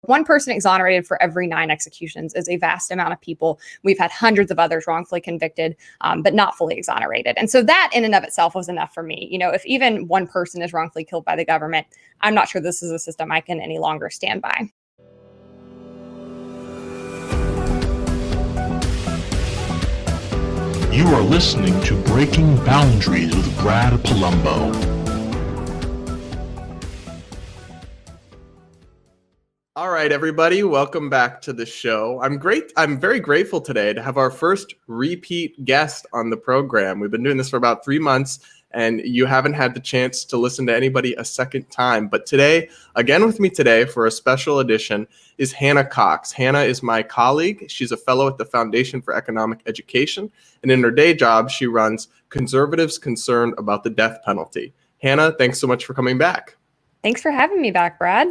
One person exonerated for every 9 executions is a vast amount of people. We've had hundreds of others wrongfully convicted, but not fully exonerated. And so that in and of itself was enough for me. If even one person is wrongfully killed by the government, I'm not sure this is a system I can any longer stand by. You are listening to Breaking Boundaries with Brad Palumbo. All right, everybody, welcome back to the show. I'm very grateful today to have our first repeat guest on the program. We've been doing this for about 3 months, and you haven't had the chance to listen to anybody a second time. But today, again with me today for a special edition, is Hannah Cox. Hannah is my colleague. She's a fellow at the Foundation for Economic Education, and in her day job, she runs Conservatives Concerned About the Death Penalty. Hannah, thanks so much for coming back. Thanks for having me back, Brad.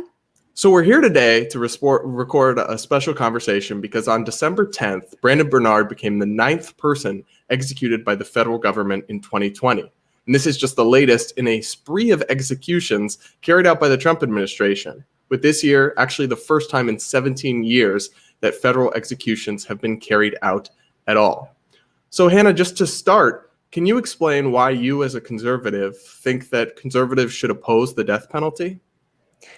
So we're here today to record a special conversation because on December 10th, Brandon Bernard became the 9th person executed by the federal government in 2020. And this is just the latest in a spree of executions carried out by the Trump administration, with this year actually the first time in 17 years that federal executions have been carried out at all. So Hannah, just to start, can you explain why you as a conservative think that conservatives should oppose the death penalty?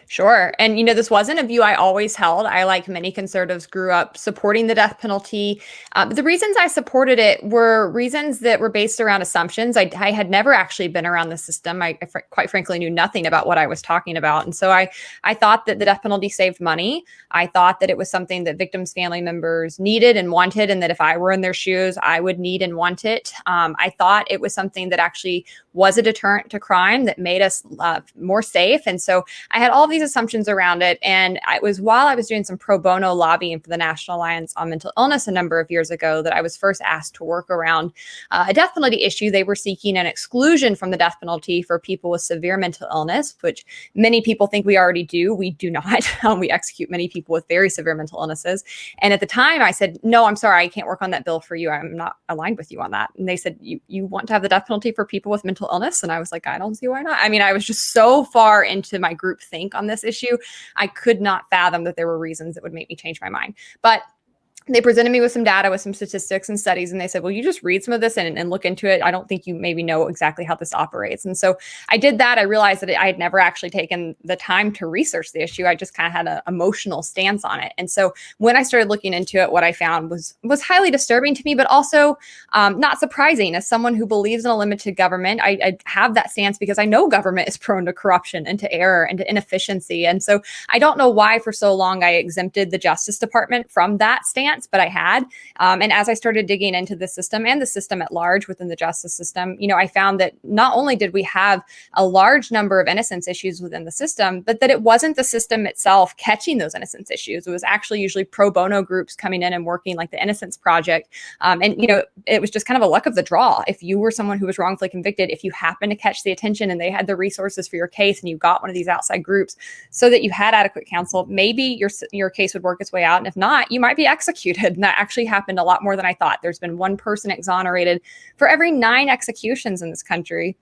Sure. And, this wasn't a view I always held. I, like many conservatives, grew up supporting the death penalty. But the reasons I supported it were reasons that were based around assumptions. I had never actually been around the system. I quite frankly knew nothing about what I was talking about. And so I thought that the death penalty saved money. I thought that it was something that victims' family members needed and wanted, and that if I were in their shoes, I would need and want it. I thought it was something that actually was a deterrent to crime that made us more safe. And so I had all these assumptions around it. And it was while I was doing some pro bono lobbying for the National Alliance on Mental Illness a number of years ago that I was first asked to work around a death penalty issue. They were seeking an exclusion from the death penalty for people with severe mental illness, which many people think we already do. We do not. We execute many people with very severe mental illnesses. And at the time I said, no, I'm sorry, I can't work on that bill for you. I'm not aligned with you on that. And they said, you want to have the death penalty for people with mental illness? And I was like, I don't see why not. I mean, I was just so far into my group think on this issue, I could not fathom that there were reasons that would make me change my mind. But they presented me with some data, with some statistics and studies, and they said, well, you just read some of this and look into it. I don't think you maybe know exactly how this operates. And so I did that. I realized that I had never actually taken the time to research the issue. I just kind of had an emotional stance on it. And so when I started looking into it, what I found was highly disturbing to me, but also not surprising. As someone who believes in a limited government, I have that stance because I know government is prone to corruption and to error and to inefficiency. And so I don't know why for so long I exempted the Justice Department from that stance, but I had. And as I started digging into the system and the system at large within the justice system, I found that not only did we have a large number of innocence issues within the system, but that it wasn't the system itself catching those innocence issues. It was actually usually pro bono groups coming in and working, like the Innocence Project. It was just kind of a luck of the draw. If you were someone who was wrongfully convicted, if you happened to catch the attention and they had the resources for your case and you got one of these outside groups so that you had adequate counsel, maybe your case would work its way out. And if not, you might be executed. And that actually happened a lot more than I thought. There's been one person exonerated for every 9 executions in this country.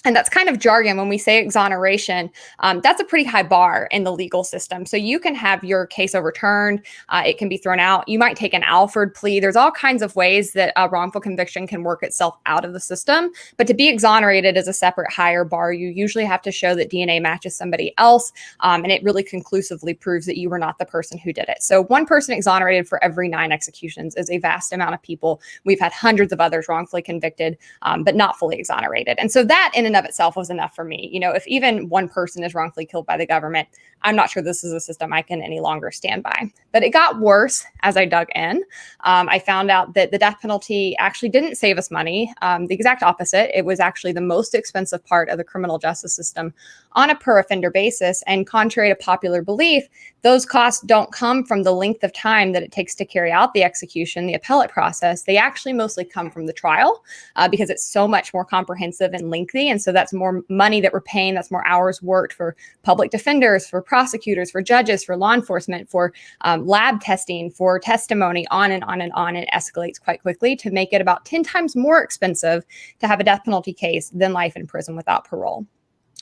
And that's kind of jargon. When we say exoneration, that's a pretty high bar in the legal system. So you can have your case overturned. It can be thrown out. You might take an Alford plea. There's all kinds of ways that a wrongful conviction can work itself out of the system. But to be exonerated is a separate higher bar. You usually have to show that DNA matches somebody else. And it really conclusively proves that you were not the person who did it. So one person exonerated for every 9 executions is a vast amount of people. We've had hundreds of others wrongfully convicted, but not fully exonerated. And so that in and of itself was enough for me. If even one person is wrongfully killed by the government, I'm not sure this is a system I can any longer stand by. But it got worse as I dug in. I found out that the death penalty actually didn't save us money. The exact opposite. It was actually the most expensive part of the criminal justice system on a per offender basis. And contrary to popular belief, those costs don't come from the length of time that it takes to carry out the execution, the appellate process. They actually mostly come from the trial because it's so much more comprehensive and lengthy. And so that's more money that we're paying. That's more hours worked for public defenders, for prosecutors, for judges, for law enforcement, for lab testing, for testimony, on and on and on. It escalates quite quickly to make it about 10 times more expensive to have a death penalty case than life in prison without parole.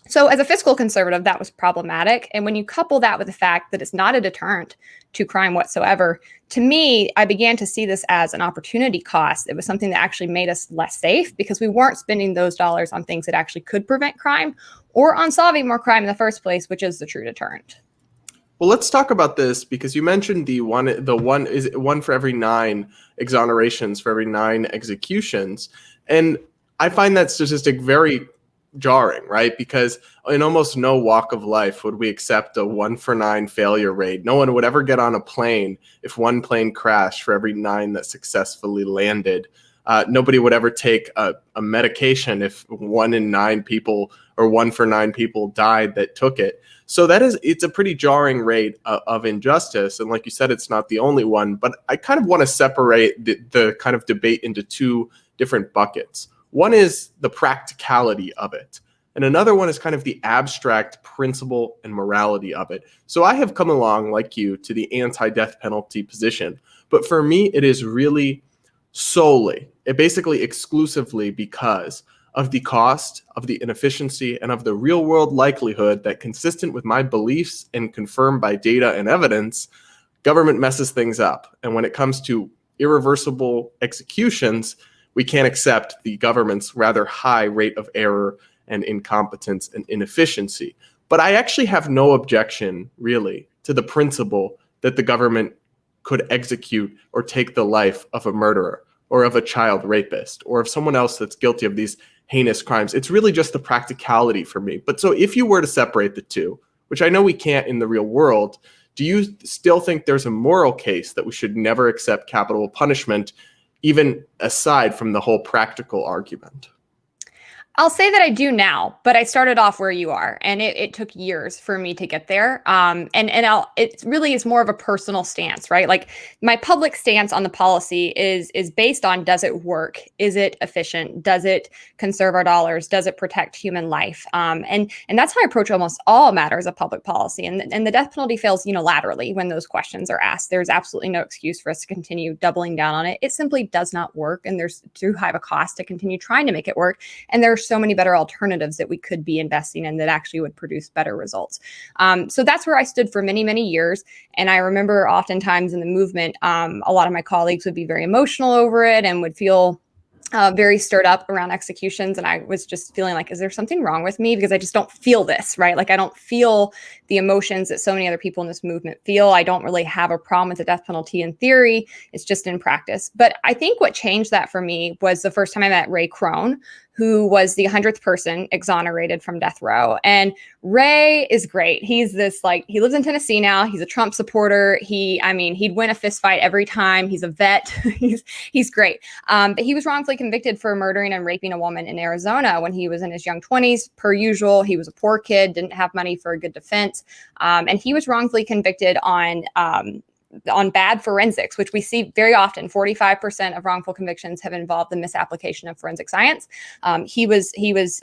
So as a fiscal conservative, that was problematic. And when you couple that with the fact that it's not a deterrent to crime whatsoever, to me, I began to see this as an opportunity cost. It was something that actually made us less safe because we weren't spending those dollars on things that actually could prevent crime or on solving more crime in the first place, which is the true deterrent. Well, let's talk about this because you mentioned the one is one for every 9 exonerations for every 9 executions. And I find that statistic very jarring, right? Because in almost no walk of life would we accept a 1 for 9 failure rate. No one would ever get on a plane if 1 plane crashed for every 9 that successfully landed. Nobody would ever take a medication if 1 in 9 people or 1 for 9 people died that took it. So it's a pretty jarring rate of injustice. And like you said, it's not the only one, but I kind of want to separate the kind of debate into 2 different buckets. One is the practicality of it, and another one is kind of the abstract principle and morality of it. So I have come along, like you, to the anti-death penalty position. But for me, it is really basically exclusively because of the cost, of the inefficiency, and of the real-world likelihood that, consistent with my beliefs and confirmed by data and evidence, government messes things up. And when it comes to irreversible executions, we can't accept the government's rather high rate of error and incompetence and inefficiency. But I actually have no objection, really, to the principle that the government could execute or take the life of a murderer or of a child rapist or of someone else that's guilty of these heinous crimes. It's really just the practicality for me. But so if you were to separate the 2, which I know we can't in the real world, do you still think there's a moral case that we should never accept capital punishment, even aside from the whole practical argument? I'll say that I do now, but I started off where you are, and it took years for me to get there. It really is more of a personal stance, right? Like my public stance on the policy is based on, does it work? Is it efficient? Does it conserve our dollars? Does it protect human life? And that's how I approach almost all matters of public policy. And the death penalty fails unilaterally when those questions are asked. There's absolutely no excuse for us to continue doubling down on it. It simply does not work, and there's too high of a cost to continue trying to make it work. And there's so many better alternatives that we could be investing in that actually would produce better results. So that's where I stood for many, many years. And I remember oftentimes in the movement, a lot of my colleagues would be very emotional over it and would feel very stirred up around executions. And I was just feeling like, is there something wrong with me? Because I just don't feel this, right? Like I don't feel the emotions that so many other people in this movement feel. I don't really have a problem with the death penalty in theory. It's just in practice. But I think what changed that for me was the first time I met Ray Crone, who was the 100th person exonerated from death row. And Ray is great. He's he lives in Tennessee now. He's a Trump supporter. He'd win a fist fight every time. He's a vet. he's great. But he was wrongfully convicted for murdering and raping a woman in Arizona when he was in his young 20s. Per usual, he was a poor kid, didn't have money for a good defense. And he was wrongfully convicted on bad forensics, which we see very often. 45% of wrongful convictions have involved the misapplication of forensic science. He was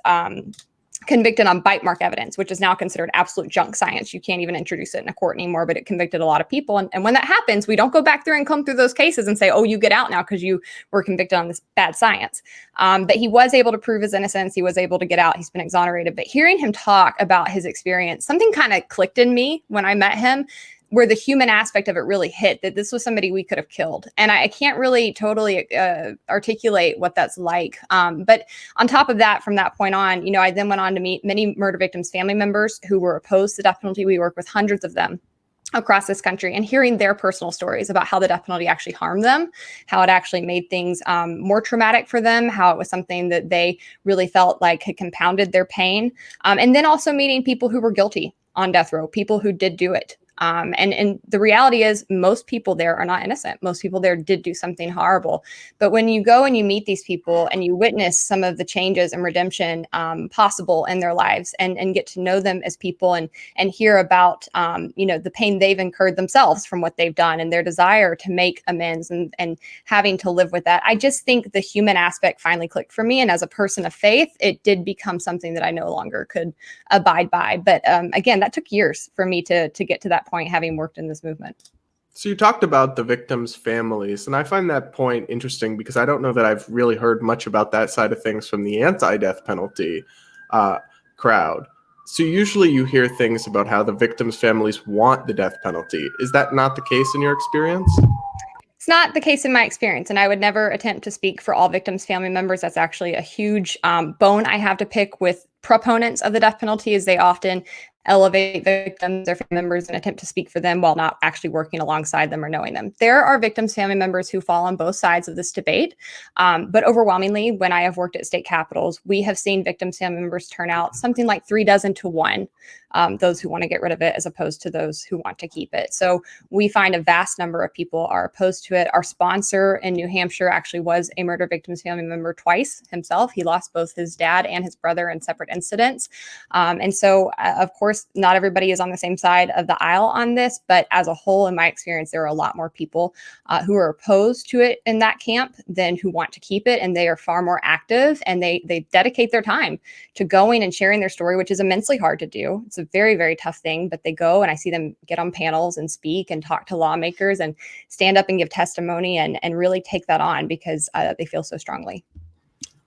convicted on bite mark evidence, which is now considered absolute junk science. You can't even introduce it in a court anymore, but it convicted a lot of people. And when that happens, we don't go back through and comb through those cases and say, oh, you get out now because you were convicted on this bad science. But he was able to prove his innocence. He was able to get out. He's been exonerated. But hearing him talk about his experience, something kind of clicked in me when I met him, where the human aspect of it really hit, that this was somebody we could have killed. And I can't really totally articulate what that's like. But on top of that, from that point on, I then went on to meet many murder victims' family members who were opposed to the death penalty. We work with hundreds of them across this country, and hearing their personal stories about how the death penalty actually harmed them, how it actually made things more traumatic for them, how it was something that they really felt like had compounded their pain. And then also meeting people who were guilty on death row, people who did do it. And the reality is most people there are not innocent. Most people there did do something horrible. But when you go and you meet these people and you witness some of the changes and redemption possible in their lives and get to know them as people and hear about, the pain they've incurred themselves from what they've done and their desire to make amends and having to live with that. I just think the human aspect finally clicked for me. And as a person of faith, it did become something that I no longer could abide by. But again, that took years for me to get to that point, having worked in this movement. So you talked about the victims' families, and I find that point interesting because I don't know that I've really heard much about that side of things from the anti-death penalty crowd. So usually you hear things about how the victims' families want the death penalty. Is that not the case in your experience? It's not the case in my experience, and I would never attempt to speak for all victims' family members. That's actually a huge bone I have to pick with proponents of the death penalty, is they often elevate victims, their family members, and attempt to speak for them while not actually working alongside them or knowing them. There are victims' family members who fall on both sides of this debate, but overwhelmingly, when I have worked at state capitals, we have seen victims' family members turn out something like 3 dozen to 1, those who want to get rid of it as opposed to those who want to keep it. So we find a vast number of people are opposed to it. Our sponsor in New Hampshire actually was a murder victim's family member twice himself. He lost both his dad and his brother in separate incidents. And so, of course, not everybody is on the same side of the aisle on this, but as a whole, in my experience, there are a lot more people who are opposed to it in that camp than who want to keep it. And they are far more active, and they dedicate their time to going and sharing their story, which is immensely hard to do. It's a very, very tough thing, but they go, and I see them get on panels and speak and talk to lawmakers and stand up and give testimony and really take that on because they feel so strongly.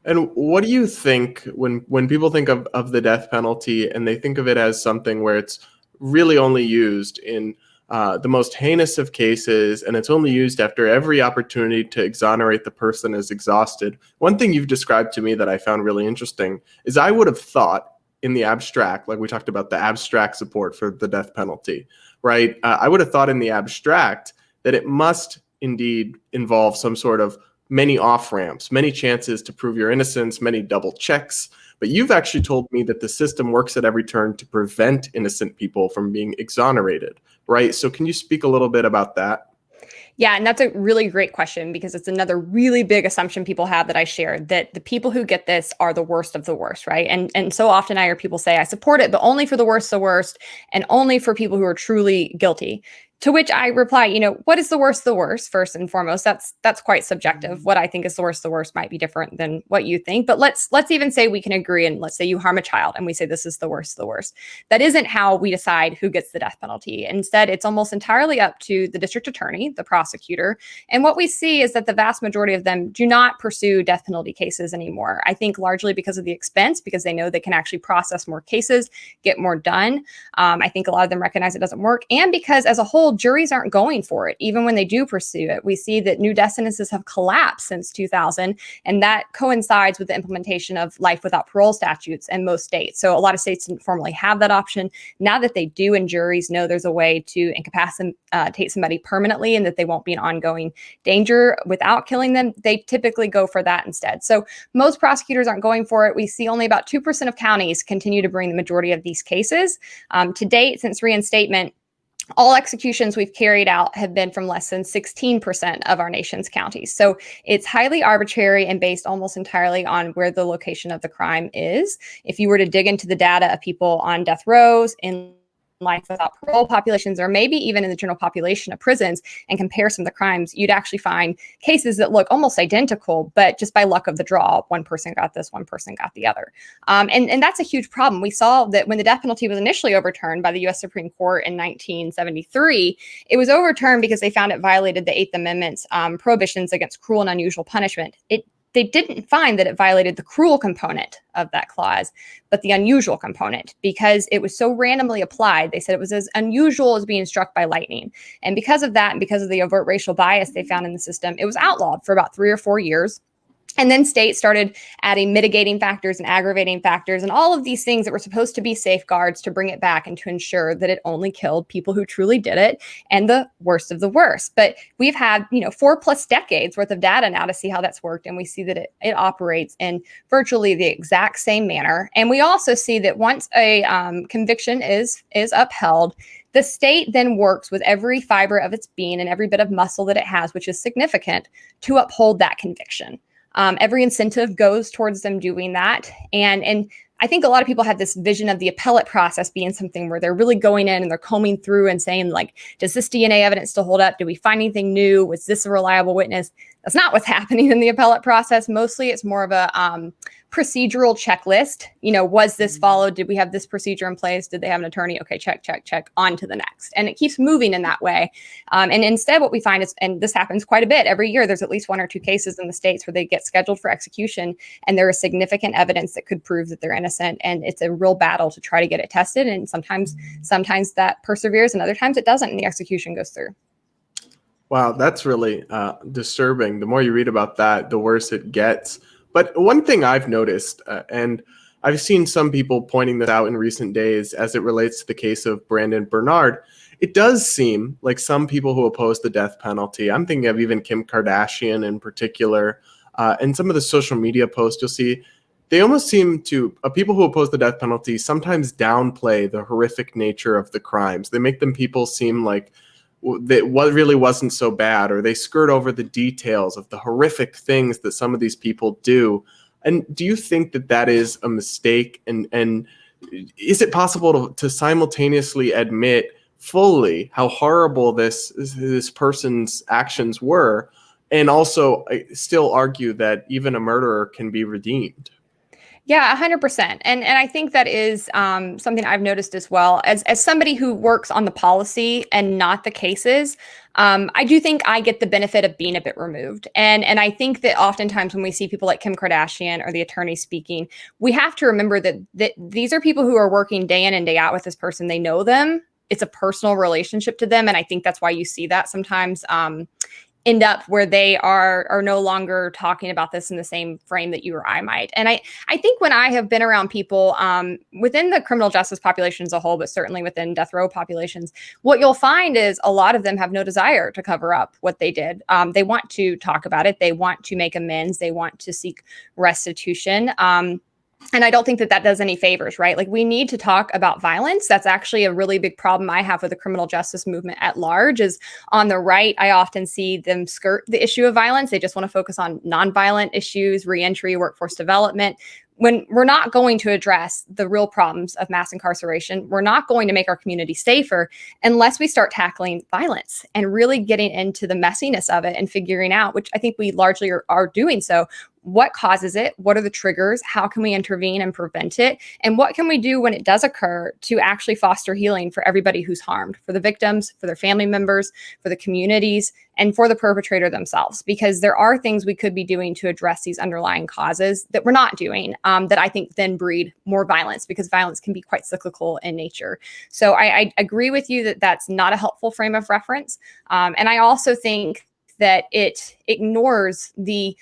And what do you think when people think of the death penalty and they think of it as something where it's really only used in the most heinous of cases, and it's only used after every opportunity to exonerate the person is exhausted? One thing you've described to me that I found really interesting is I would have thought in the abstract, like we talked about the abstract support for the death penalty, right? I would have thought in the abstract that it must indeed involve some sort of many off-ramps, many chances to prove your innocence, many double checks. But you've actually told me that the system works at every turn to prevent innocent people from being exonerated, right? So can you speak a little bit about that? Yeah, and that's a really great question because it's another really big assumption people have that I share, that the people who get this are the worst of the worst, right? And so often I hear people say, I support it, but only for the worst, and only for people who are truly guilty. To which I reply, what is the worst, first and foremost? That's quite subjective. What I think is the worst might be different than what you think. But let's even say we can agree, and let's say you harm a child and we say this is the worst. That isn't how we decide who gets the death penalty. Instead, it's almost entirely up to the district attorney, the prosecutor. And what we see is that the vast majority of them do not pursue death penalty cases anymore. I think largely because of the expense, because they know they can actually process more cases, get more done. I think a lot of them recognize it doesn't work. And because as a whole, juries aren't going for it, even when they do pursue it. We see that new death sentences have collapsed since 2000, and that coincides with the implementation of life without parole statutes in most states. So a lot of states didn't formally have that option. Now that they do, and juries know there's a way to incapacitate somebody permanently and that they won't be an ongoing danger without killing them, they typically go for that instead. So most prosecutors aren't going for it. We see only about 2% of counties continue to bring the majority of these cases. To date, since reinstatement, all executions we've carried out have been from less than 16% of our nation's counties. So it's highly arbitrary and based almost entirely on where the location of the crime is. If you were to dig into the data of people on death rows, in life without parole populations, or maybe even in the general population of prisons, and compare some of the crimes, you'd actually find cases that look almost identical, but just by luck of the draw, one person got this, one person got the other. And that's a huge problem. We saw that when the death penalty was initially overturned by the U.S. Supreme Court in 1973, it was overturned because they found it violated the Eighth Amendment's prohibitions against cruel and unusual punishment. They didn't find that it violated the cruel component of that clause, but the unusual component, because it was so randomly applied. They said it was as unusual as being struck by lightning. And because of that, and because of the overt racial bias they found in the system, it was outlawed for about 3 or 4 years. And then states started adding mitigating factors and aggravating factors and all of these things that were supposed to be safeguards to bring it back and to ensure that it only killed people who truly did it and the worst of the worst. But we've had, 4+ decades worth of data now to see how that's worked. And we see that it operates in virtually the exact same manner. And we also see that once a conviction is upheld, the state then works with every fiber of its being and every bit of muscle that it has, which is significant, to uphold that conviction. Every incentive goes towards them doing that. And I think a lot of people have this vision of the appellate process being something where they're really going in and they're combing through and saying, like, does this DNA evidence still hold up? Did we find anything new? Was this a reliable witness? That's not what's happening in the appellate process. Mostly it's more of a procedural checklist. Was this followed? Did we have this procedure in place? Did they have an attorney? Okay, check, check, check, on to the next. And it keeps moving in that way. And instead what we find is, and this happens quite a bit every year, there's at least 1 or 2 cases in the states where they get scheduled for execution and there is significant evidence that could prove that they're innocent. And it's a real battle to try to get it tested. And sometimes that perseveres and other times it doesn't and the execution goes through. Wow, that's really disturbing. The more you read about that, the worse it gets. But one thing I've noticed, and I've seen some people pointing this out in recent days as it relates to the case of Brandon Bernard, it does seem like some people who oppose the death penalty, I'm thinking of even Kim Kardashian in particular, and some of the social media posts you'll see, they almost seem to, people who oppose the death penalty sometimes downplay the horrific nature of the crimes. They make them people seem like that what really wasn't so bad, or they skirt over the details of the horrific things that some of these people do. And do you think that that is a mistake? And is it possible to simultaneously admit fully how horrible this person's actions were, and also still argue that even a murderer can be redeemed? Yeah, 100%. And I think that is something I've noticed as well. As somebody who works on the policy and not the cases, I do think I get the benefit of being a bit removed. And I think that oftentimes when we see people like Kim Kardashian or the attorney speaking, we have to remember that these are people who are working day in and day out with this person. They know them. It's a personal relationship to them. And I think that's why you see that sometimes end up where they are no longer talking about this in the same frame that you or I might. And I think when I have been around people within the criminal justice population as a whole, but certainly within death row populations, what you'll find is a lot of them have no desire to cover up what they did. They want to talk about it. They want to make amends. They want to seek restitution. And I don't think that does any favors, right? Like, we need to talk about violence. That's actually a really big problem I have with the criminal justice movement at large. Is on the right, I often see them skirt the issue of violence. They just want to focus on nonviolent issues, reentry, workforce development. When we're not going to address the real problems of mass incarceration, we're not going to make our community safer unless we start tackling violence and really getting into the messiness of it and figuring out, which I think we largely are doing so, what causes it? What are the triggers? How can we intervene and prevent it? And what can we do when it does occur to actually foster healing for everybody who's harmed, for the victims, for their family members, for the communities, and for the perpetrator themselves? Because there are things we could be doing to address these underlying causes that we're not doing, that I think then breed more violence, because violence can be quite cyclical in nature. So I agree with you that that's not a helpful frame of reference. And I also think that it ignores the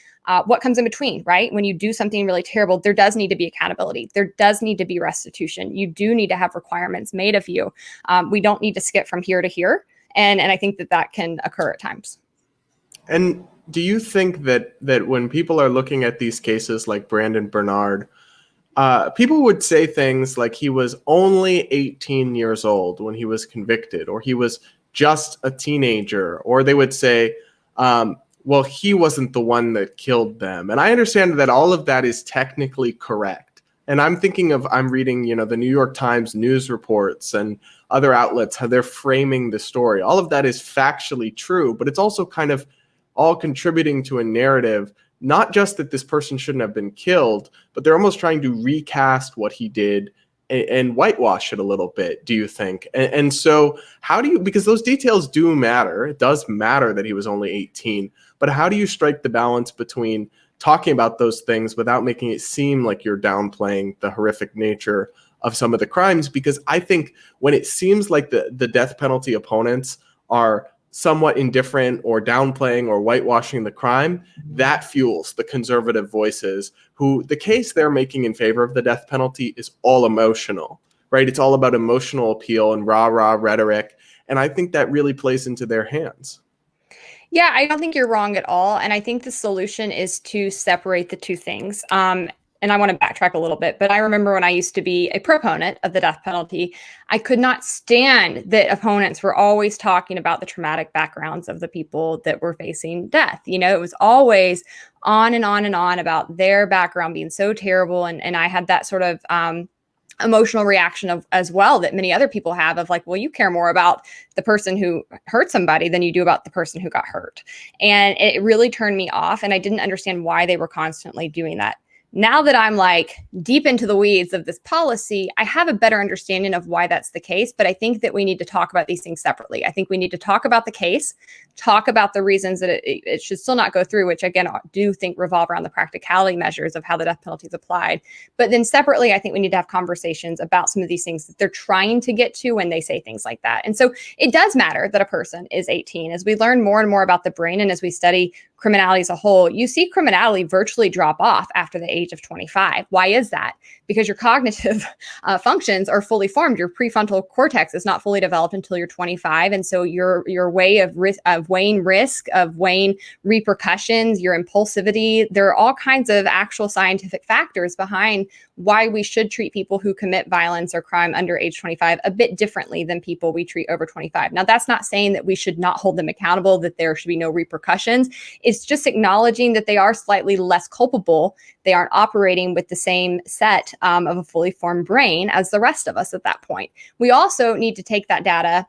what comes in between, right? When you do something really terrible, there does need to be accountability. There does need to be restitution. You do need to have requirements made of you. We don't need to skip from here to here. And I think that can occur at times. And do you think that when people are looking at these cases like Brandon Bernard, people would say things like he was only 18 years old when he was convicted, or he was just a teenager, or they would say, well, he wasn't the one that killed them. And I understand that all of that is technically correct. And I'm reading, the New York Times news reports and other outlets, how they're framing the story. All of that is factually true, but it's also kind of all contributing to a narrative, not just that this person shouldn't have been killed, but they're almost trying to recast what he did and whitewash it a little bit, do you think? And so how do you, because those details do matter. It does matter that he was only 18, but how do you strike the balance between talking about those things without making it seem like you're downplaying the horrific nature of some of the crimes? Because I think when it seems like the death penalty opponents are somewhat indifferent or downplaying or whitewashing the crime, that fuels the conservative voices who the case they're making in favor of the death penalty is all emotional, right? It's all about emotional appeal and rah-rah rhetoric. And I think that really plays into their hands. Yeah, I don't think you're wrong at all. And I think the solution is to separate the two things. And I want to backtrack a little bit, but I remember when I used to be a proponent of the death penalty, I could not stand that opponents were always talking about the traumatic backgrounds of the people that were facing death. It was always on and on and on about their background being so terrible. And I had that sort of emotional reaction of as well that many other people have of like, well, you care more about the person who hurt somebody than you do about the person who got hurt. And it really turned me off. And I didn't understand why they were constantly doing that. Now that I'm like deep into the weeds of this policy, I have a better understanding of why that's the case. But I think that we need to talk about these things separately. I think we need to talk about the case, talk about the reasons that it should still not go through, which again, I do think revolve around the practicality measures of how the death penalty is applied. But then separately, I think we need to have conversations about some of these things that they're trying to get to when they say things like that. And so it does matter that a person is 18. As we learn more and more about the brain and as we study criminality as a whole, you see criminality virtually drop off after the age of 25. Why is that? Because your cognitive functions are fully formed. Your prefrontal cortex is not fully developed until you're 25. And so your way of weighing risk, of weighing repercussions, your impulsivity, there are all kinds of actual scientific factors behind why we should treat people who commit violence or crime under age 25 a bit differently than people we treat over 25. Now, that's not saying that we should not hold them accountable, that there should be no repercussions. It's just acknowledging that they are slightly less culpable. They aren't operating with the same set of a fully formed brain as the rest of us at that point. We also need to take that data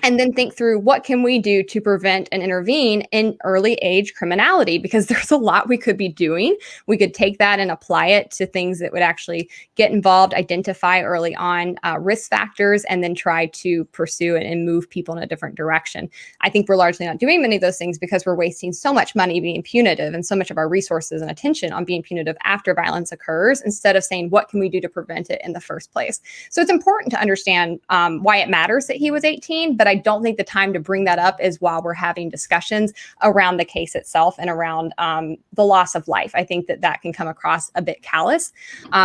and then think through what can we do to prevent and intervene in early age criminality, because there's a lot we could be doing. We could take that and apply it to things that would actually get involved, identify early on risk factors, and then try to pursue and move people in a different direction. I think we're largely not doing many of those things because we're wasting so much money being punitive and so much of our resources and attention on being punitive after violence occurs, instead of saying, what can we do to prevent it in the first place? So it's important to understand why it matters that he was 18, but I don't think the time to bring that up is while we're having discussions around the case itself and around the loss of life. I think that can come across a bit callous.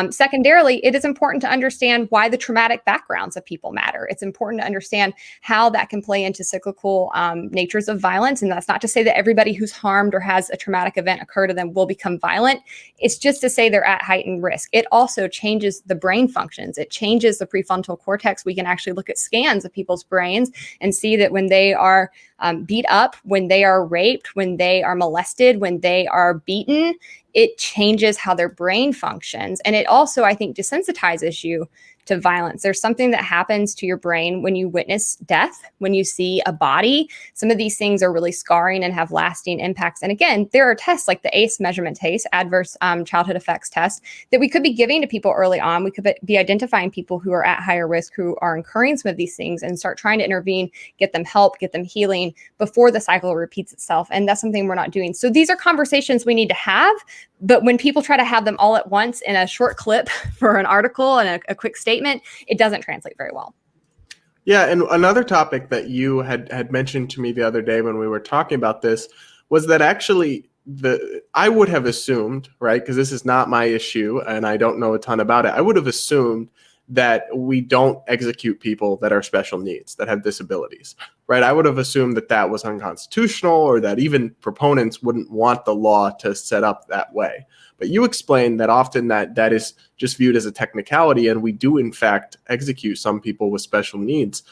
Secondarily, it is important to understand why the traumatic backgrounds of people matter. It's important to understand how that can play into cyclical natures of violence. And that's not to say that everybody who's harmed or has a traumatic event occur to them will become violent. It's just to say they're at heightened risk. It also changes the brain functions. It changes the prefrontal cortex. We can actually look at scans of people's brains and see that when they are beat up, when they are raped, when they are molested, when they are beaten, it changes how their brain functions. And it also, I think, desensitizes you to violence. There's something that happens to your brain when you witness death, when you see a body. Some of these things are really scarring and have lasting impacts. And again, there are tests like the ACE measurement test, adverse childhood effects test, that we could be giving to people early on. We could be identifying people who are at higher risk, who are incurring some of these things, and start trying to intervene, get them help, get them healing before the cycle repeats itself. And that's something we're not doing. So these are conversations we need to have. But when people try to have them all at once in a short clip for an article and a quick statement, it doesn't translate very well. Yeah, and another topic that you had mentioned to me the other day when we were talking about this was that actually I would have assumed, right, because this is not my issue and I don't know a ton about it, I would have assumed that we don't execute people that are special needs, that have disabilities, right? I would have assumed that that was unconstitutional, or that even proponents wouldn't want the law to set up that way. But you explained that often that is just viewed as a technicality, and we do in fact execute some people with special needs.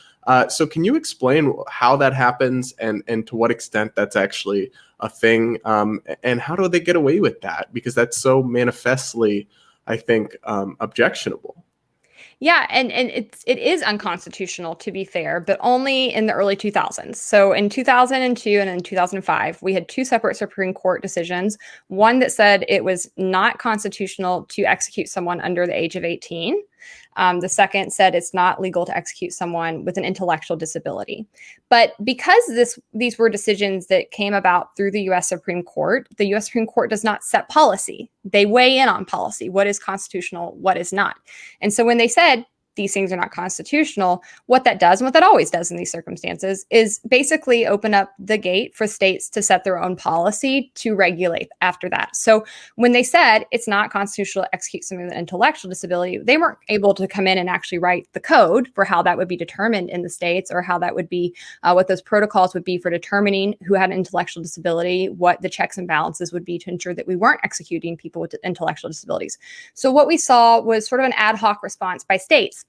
So can you explain how that happens and to what extent that's actually a thing, and how do they get away with that? Because that's so manifestly, I think, objectionable. Yeah, and it is unconstitutional, to be fair, but only in the early 2000s. So in 2002 and in 2005, we had two separate Supreme Court decisions. One that said it was not constitutional to execute someone under the age of 18. The second said it's not legal to execute someone with an intellectual disability. But because these were decisions that came about through the U.S. Supreme Court, the U.S. Supreme Court does not set policy. They weigh in on policy. What is constitutional? What is not? And so when they said these things are not constitutional, what that does, and what that always does in these circumstances, is basically open up the gate for states to set their own policy to regulate after that. So when they said it's not constitutional to execute someone with an intellectual disability, they weren't able to come in and actually write the code for how that would be determined in the states, or how that would be, what those protocols would be for determining who had an intellectual disability, what the checks and balances would be to ensure that we weren't executing people with intellectual disabilities. So what we saw was sort of an ad hoc response by states.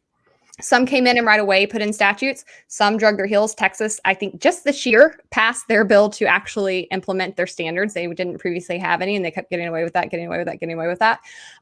Some came in and right away put in statutes. Some drug their heels. Texas, I think just this year, passed their bill to actually implement their standards. They didn't previously have any, and they kept getting away with that, getting away with that, getting away with that.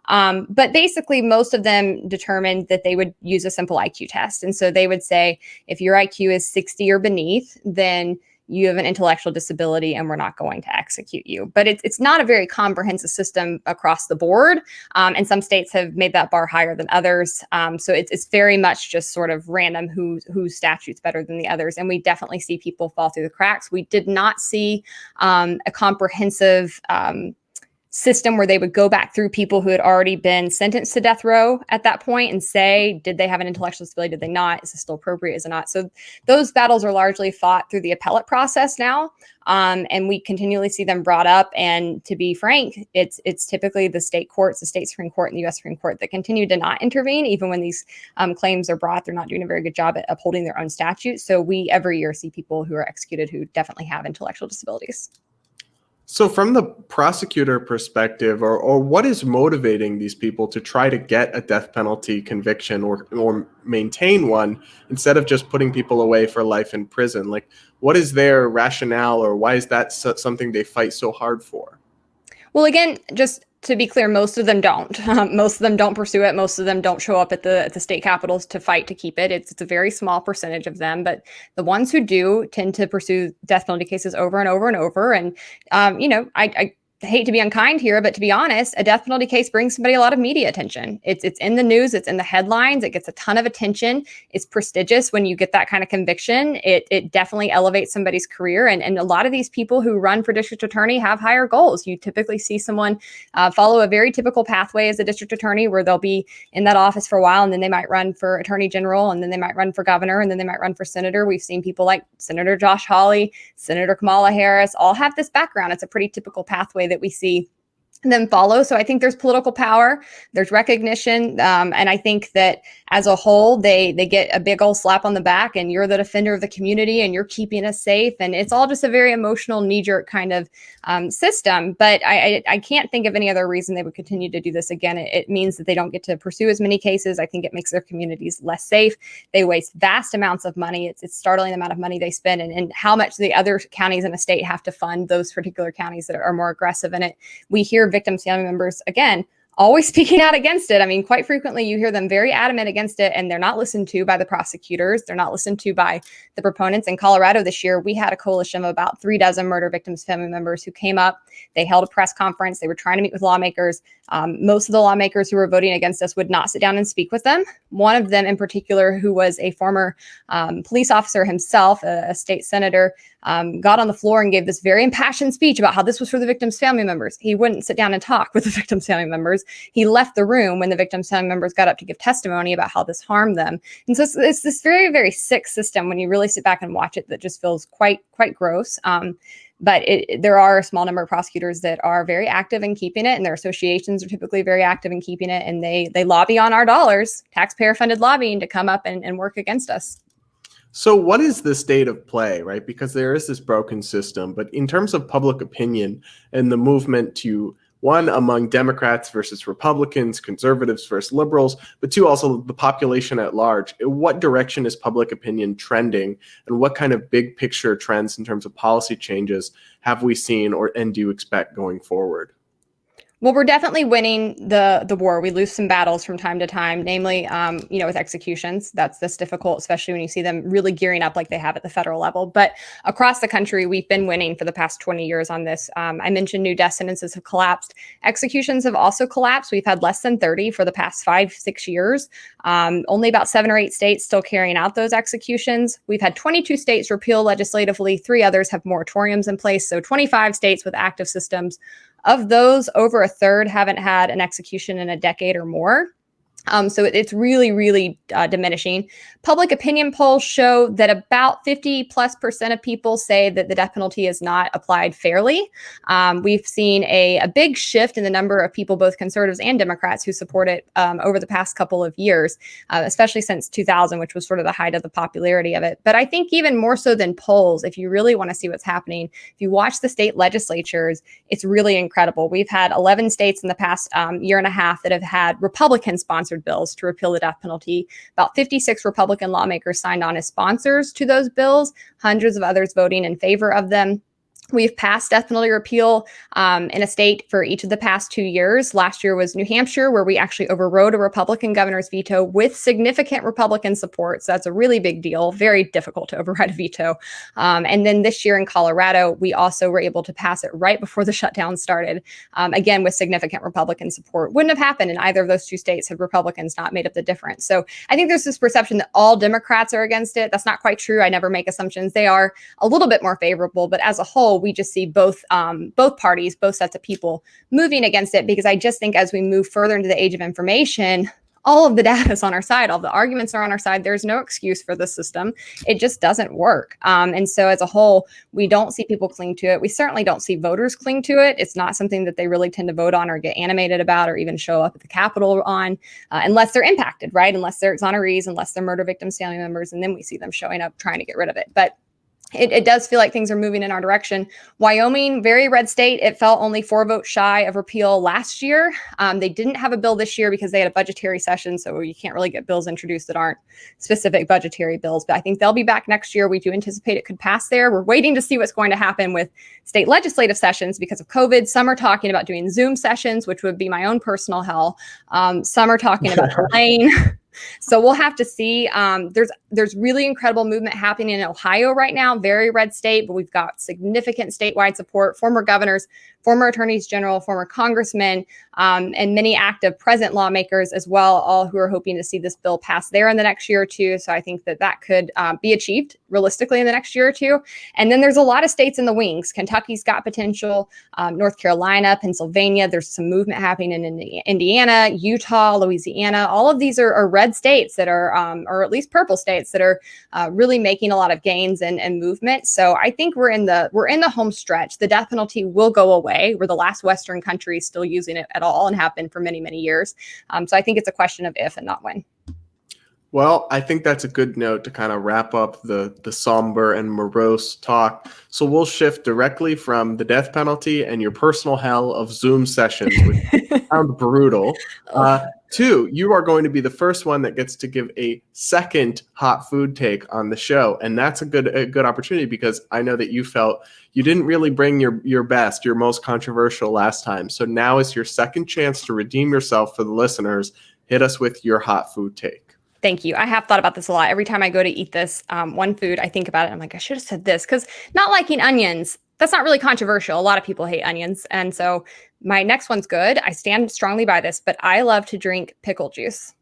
But basically, most of them determined that they would use a simple IQ test. And so they would say, if your IQ is 60 or beneath, then you have an intellectual disability and we're not going to execute you. But it's not a very comprehensive system across the board. And some states have made that bar higher than others. So it's very much just sort of random whose statute's better than the others. And we definitely see people fall through the cracks. We did not see a comprehensive system where they would go back through people who had already been sentenced to death row at that point and say, did they have an intellectual disability? Did they not? Is this still appropriate? Is it not? So those battles are largely fought through the appellate process now. And we continually see them brought up. And to be frank, it's typically the state courts, the state Supreme Court and the U.S. Supreme Court that continue to not intervene. Even when these claims are brought, they're not doing a very good job at upholding their own statutes. So we every year see people who are executed who definitely have intellectual disabilities. So from the prosecutor perspective, or what is motivating these people to try to get a death penalty conviction or maintain one instead of just putting people away for life in prison? Like, what is their rationale, or why is that something they fight so hard for? Well, again, just to be clear, most of them don't. Most of them don't pursue it. Most of them don't show up at the state capitals to fight to keep it. It's a very small percentage of them, but the ones who do tend to pursue death penalty cases over and over and over. And I hate to be unkind here, but to be honest, a death penalty case brings somebody a lot of media attention. It's in the news, it's in the headlines, it gets a ton of attention. It's prestigious when you get that kind of conviction. It definitely elevates somebody's career. And a lot of these people who run for district attorney have higher goals. You typically see someone follow a very typical pathway as a district attorney, where they'll be in that office for a while, and then they might run for attorney general, and then they might run for governor, and then they might run for senator. We've seen people like Senator Josh Hawley, Senator Kamala Harris, all have this background. It's a pretty typical pathway that we see them follow. So I think there's political power, there's recognition, and I think that as a whole, they get a big old slap on the back, and you're the defender of the community, and you're keeping us safe, and it's all just a very emotional, knee-jerk kind of system. But I can't think of any other reason they would continue to do this again. It means that they don't get to pursue as many cases. I think it makes their communities less safe. They waste vast amounts of money. It's startling the amount of money they spend, and how much the other counties in a state have to fund those particular counties that are more aggressive in it. We hear victims' family members, again, always speaking out against it. I mean, quite frequently you hear them very adamant against it, and they're not listened to by the prosecutors. They're not listened to by the proponents. In Colorado this year, we had a coalition of about 36 murder victims' family members who came up. They held a press conference. They were trying to meet with lawmakers. Most of the lawmakers who were voting against us would not sit down and speak with them. One of them in particular, who was a former police officer himself, a state senator, got on the floor and gave this very impassioned speech about how this was for the victims' family members. He wouldn't sit down and talk with the victims' family members. He left the room when the victims' family members got up to give testimony about how this harmed them. And so it's this very, very sick system when you really sit back and watch it that just feels quite gross. But there are a small number of prosecutors that are very active in keeping it, and their associations are typically very active in keeping it, and they lobby on our dollars, taxpayer-funded lobbying, to come up and work against us. So what is the state of play, right? Because there is this broken system, but in terms of public opinion and the movement to, one, among Democrats versus Republicans, conservatives versus liberals, but two, also the population at large, what direction is public opinion trending, and what kind of big picture trends in terms of policy changes have we seen and do you expect going forward? Well, we're definitely winning the war. We lose some battles from time to time, namely, with executions. That's difficult, especially when you see them really gearing up like they have at the federal level. But across the country, we've been winning for the past 20 years on this. I mentioned new death sentences have collapsed. Executions have also collapsed. We've had less than 30 for the past 5-6 years. Only about 7 or 8 states still carrying out those executions. We've had 22 states repeal legislatively. 3 others have moratoriums in place. So 25 states with active systems. Of those, over a third haven't had an execution in a decade or more. So it's really, really diminishing. Public opinion polls show that about 50+% of people say that the death penalty is not applied fairly. We've seen a big shift in the number of people, both conservatives and Democrats, who support it over the past couple of years, especially since 2000, which was sort of the height of the popularity of it. But I think even more so than polls, if you really want to see what's happening, if you watch the state legislatures, it's really incredible. We've had 11 states in the past year and a half that have had Republican-sponsored sponsored bills to repeal the death penalty. About 56 Republican lawmakers signed on as sponsors to those bills, hundreds of others voting in favor of them. We've passed death penalty repeal in a state for each of the past 2 years. Last year was New Hampshire, where we actually overrode a Republican governor's veto with significant Republican support. So that's a really big deal. Very difficult to override a veto. And then this year in Colorado, we also were able to pass it right before the shutdown started, again, with significant Republican support. Wouldn't have happened in either of those two states had Republicans not made up the difference. So I think there's this perception that all Democrats are against it. That's not quite true. I never make assumptions. They are a little bit more favorable, but as a whole, we just see both parties, both sets of people moving against it, because I just think as we move further into the age of information, all of the data is on our side. All the arguments are on our side. There's no excuse for the system. It just doesn't work. And so as a whole, we don't see people cling to it. We certainly don't see voters cling to it. It's not something that they really tend to vote on or get animated about or even show up at the Capitol on, unless they're impacted, right? Unless they're exonerees, unless they're murder victims, family members, and then we see them showing up trying to get rid of it. But it does feel like things are moving in our direction. Wyoming, very red state. It fell only 4 votes shy of repeal last year. They didn't have a bill this year because they had a budgetary session. So you can't really get bills introduced that aren't specific budgetary bills. But I think they'll be back next year. We do anticipate it could pass there. We're waiting to see what's going to happen with state legislative sessions because of COVID. Some are talking about doing Zoom sessions, which would be my own personal hell. Some are talking about delaying. So we'll have to see. There's really incredible movement happening in Ohio right now, very red state, but we've got significant statewide support, former governors, former attorneys general, former congressmen, and many active present lawmakers as well, all who are hoping to see this bill pass there in the next year or two. So I think that could be achieved realistically in the next year or two. And then there's a lot of states in the wings. Kentucky's got potential, North Carolina, Pennsylvania. There's some movement happening in Indiana, Utah, Louisiana. All of these are red states that are, or at least purple states that are really making a lot of gains and movement. So I think we're in the home stretch. The death penalty will go away. We're the last Western country still using it at all and have been for many, many years. So I think it's a question of if and not when. Well, I think that's a good note to kind of wrap up the somber and morose talk. So we'll shift directly from the death penalty and your personal hell of Zoom sessions, which sound brutal, to you are going to be the first one that gets to give a second hot food take on the show. And that's a good opportunity because I know that you felt you didn't really bring your best, your most controversial last time. So now is your second chance to redeem yourself for the listeners. Hit us with your hot food take. Thank you. I have thought about this a lot. Every time I go to eat this one food, I think about it. I'm like, I should have said this because not liking onions, that's not really controversial. A lot of people hate onions. And so my next one's good. I stand strongly by this, but I love to drink pickle juice.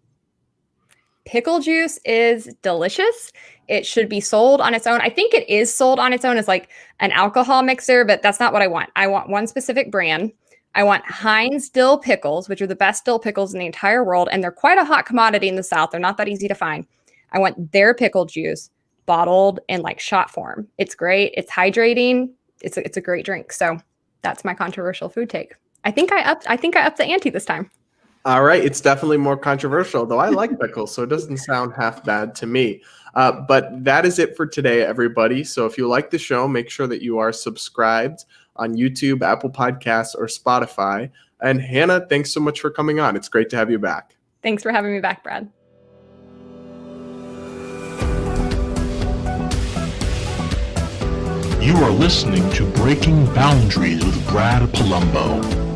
Pickle juice is delicious. It should be sold on its own. I think it is sold on its own as like an alcohol mixer, but that's not what I want. I want one specific brand. I want Heinz dill pickles, which are the best dill pickles in the entire world. And they're quite a hot commodity in the South. They're not that easy to find. I want their pickle juice bottled in like shot form. It's great. It's hydrating. It's a great drink. So that's my controversial food take. I think I upped the ante this time. All right. It's definitely more controversial, though I like pickles, so it doesn't sound half bad to me. But that is it for today, everybody. So if you like the show, make sure that you are subscribed on YouTube, Apple Podcasts, or Spotify. And Hannah, thanks so much for coming on. It's great to have you back. Thanks for having me back, Brad. You are listening to Breaking Boundaries with Brad Palumbo.